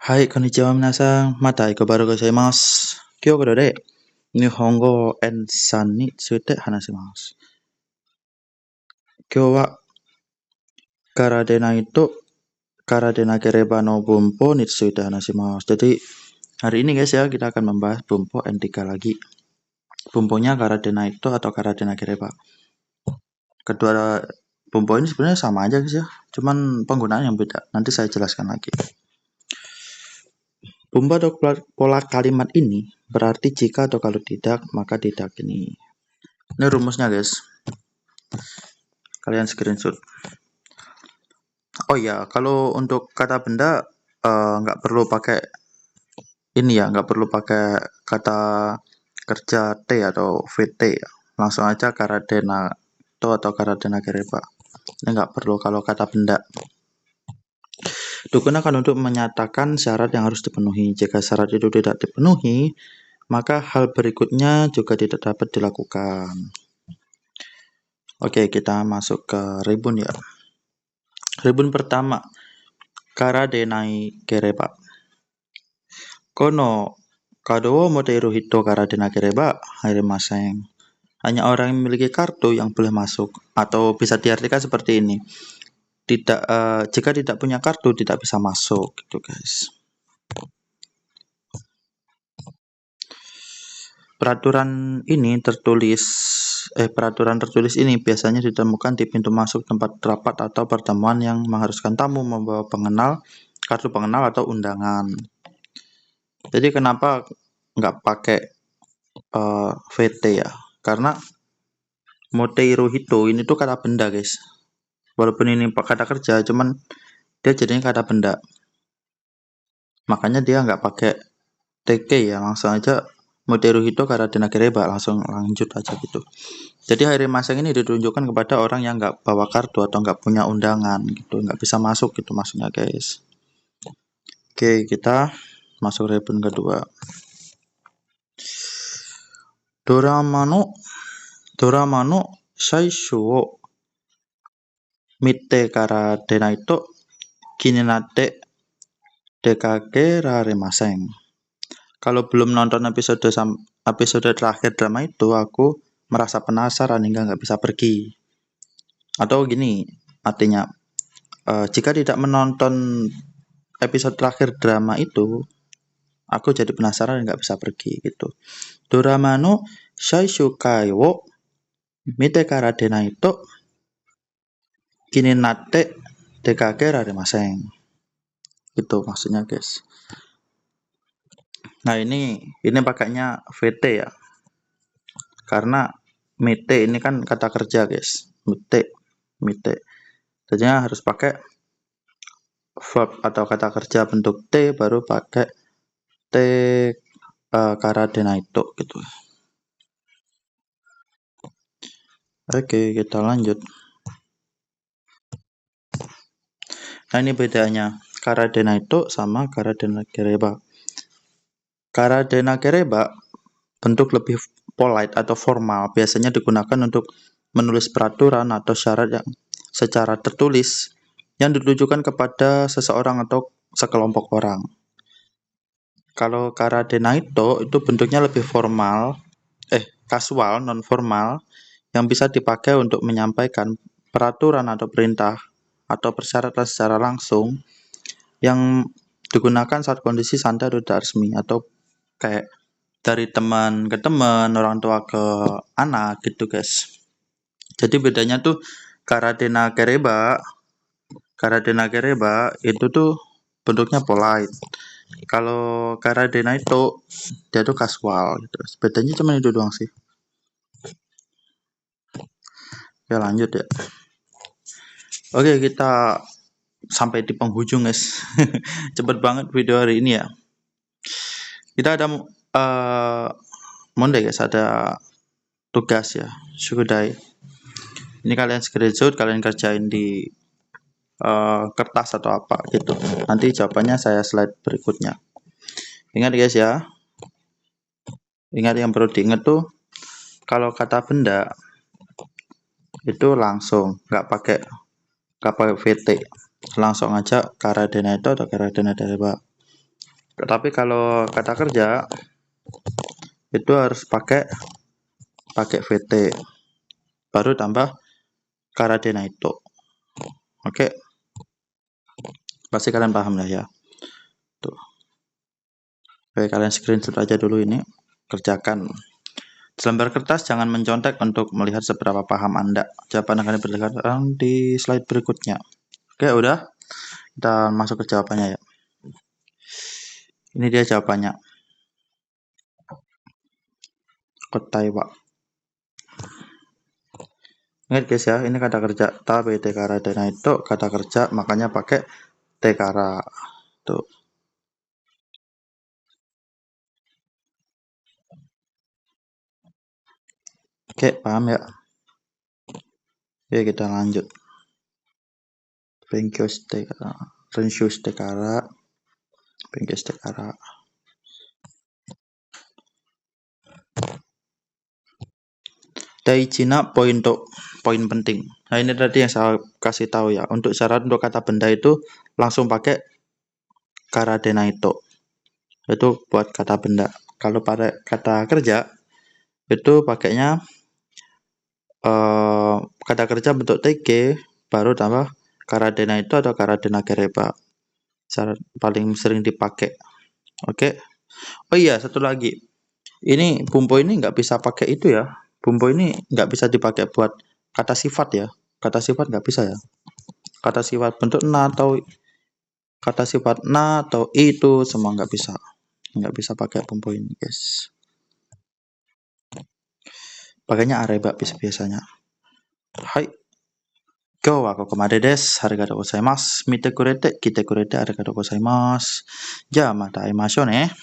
はい、こんにちは皆さん。また一個バルございます。今日これで日本語 N3 について話します。今日はからでないとからでなければno bumpo ni tsuite hanashimasu. Jadi hari ini guys ya kita akan membahas bumpo N3 lagi. Bumponya kara de naito atau kara de nakereba. Kedua bumpo ini sebenarnya sama aja guys ya, cuman penggunaan yang beda. Nanti saya jelaskan lagi. Bumpo atau pola kalimat ini berarti jika atau kalau tidak, maka tidak ini. Ini rumusnya guys. Kalian screenshot. Oh ya, kalau untuk kata benda nggak perlu pakai ini ya, nggak perlu pakai kata kerja T atau VT ya. Langsung aja karadena to atau karadena kereba. Ini nggak perlu kalau kata benda. Digunakan untuk menyatakan syarat yang harus dipenuhi. Jika syarat itu tidak dipenuhi, maka hal berikutnya juga tidak dapat dilakukan. Oke, kita masuk ke ribun ya. Ribun pertama, karadenai kereba. Kono kadowo moteru hito karadena kereba harimaseng. Hanya orang yang memiliki kartu yang boleh masuk, atau bisa diartikan seperti ini. Jika tidak punya kartu tidak bisa masuk gitu guys. Peraturan tertulis ini biasanya ditemukan di pintu masuk tempat rapat atau pertemuan yang mengharuskan tamu membawa kartu pengenal atau undangan. Jadi kenapa nggak pakai VT ya? Karena Moteiru hito ini tuh kata benda guys. Walaupun ini kata kerja, cuman dia jadinya kata benda. Makanya dia nggak pakai TK ya, langsung aja Moteiru hito karadena kereba, langsung lanjut aja gitu. Jadi harimaseng ini ditunjukkan kepada orang yang nggak bawa kartu atau nggak punya undangan gitu, nggak bisa masuk gitu maksudnya guys. Oke, kita masuk ribun kedua. Dorama no shaishu wo mite kara denaito kini nate dekake raremasen. Kalau belum nonton episode terakhir drama itu, aku merasa penasaran hingga nggak bisa pergi. Atau gini, artinya jika tidak menonton episode terakhir drama itu, aku jadi penasaran nggak bisa pergi gitu. Dorama no shaishukai wo mite kara denaito kini nate dekake raremasen. Gitu maksudnya guys. Nah ini pakainya VT ya. Karena mite ini kan kata kerja guys. Mite. Jadinya harus pakai verb atau kata kerja bentuk T baru pakai T karadenaito gitu. Oke, kita lanjut. Nah ini bedanya karadenaito sama karadena kereba. Karadena kereba bentuk lebih polite atau formal, biasanya digunakan untuk menulis peraturan atau syarat yang secara tertulis yang ditujukan kepada seseorang atau sekelompok orang. Kalau karadenaito itu bentuknya lebih kasual, non formal, yang bisa dipakai untuk menyampaikan peraturan atau perintah atau persyaratan secara langsung yang digunakan saat kondisi santai atau tidak resmi, atau kayak dari teman ke teman, orang tua ke anak gitu guys. Jadi bedanya tuh karadena kereba itu tuh bentuknya polite. Kalau karadenaito dia tuh casual gitu. Bedanya cuma itu doang sih. Ya lanjut ya. Oke, kita sampai di penghujung guys. Cepet banget video hari ini ya. Kita ada Monday guys, ada tugas ya, Shugudai. Ini kalian screenshot, kalian kerjain di kertas atau apa gitu. Nanti jawabannya saya slide berikutnya. Ingat guys ya. Ingat yang perlu diingat tuh, kalau kata benda itu langsung, nggak pakai VT, langsung aja karadenaito atau karadenakereba. Tapi kalau kata kerja itu harus pakai VT, baru tambah Karadena itu. Oke, pasti kalian paham lah ya. Tuh. Oke, kalian screenshot aja dulu ini, kerjakan. Selembar kertas jangan mencontek untuk melihat seberapa paham Anda. Jawaban akan diperlihatkan di slide berikutnya. Oke, udah. Kita masuk ke jawabannya ya. Ini dia jawabannya. Kotaiwa. Ingat guys ya, ini kata kerja ta pt karadena itu kata kerja, makanya pakai tekara. Tuh. Oke, paham ya? Oke, kita lanjut. Benkyo tekara, renshu tekara, benkyo tekara. Daijina poin penting. Nah, ini tadi yang saya kasih tahu ya. Untuk syarat untuk kata benda itu langsung pakai karadena itu buat kata benda. Kalau pada kata kerja itu pakainya kata kerja bentuk TG baru tambah karadena itu atau karadena gereba. Syarat paling sering dipakai. Oke. Oh iya, satu lagi. Ini bumpo ini nggak bisa pakai itu ya. Bumpo ini nggak bisa dipakai buat kata sifat ya. Kata sifat nggak bisa ya. Kata sifat bentuk na atau kata sifat na atau itu semua nggak bisa pakai bumpo ini guys. Pakainya areba biasanya. Hai. Kyou wa kokomade desu. Arigatou gozaimasu. Mite kurete, kite kurete arigatou gozaimasu. Ja, mata aimashou ne.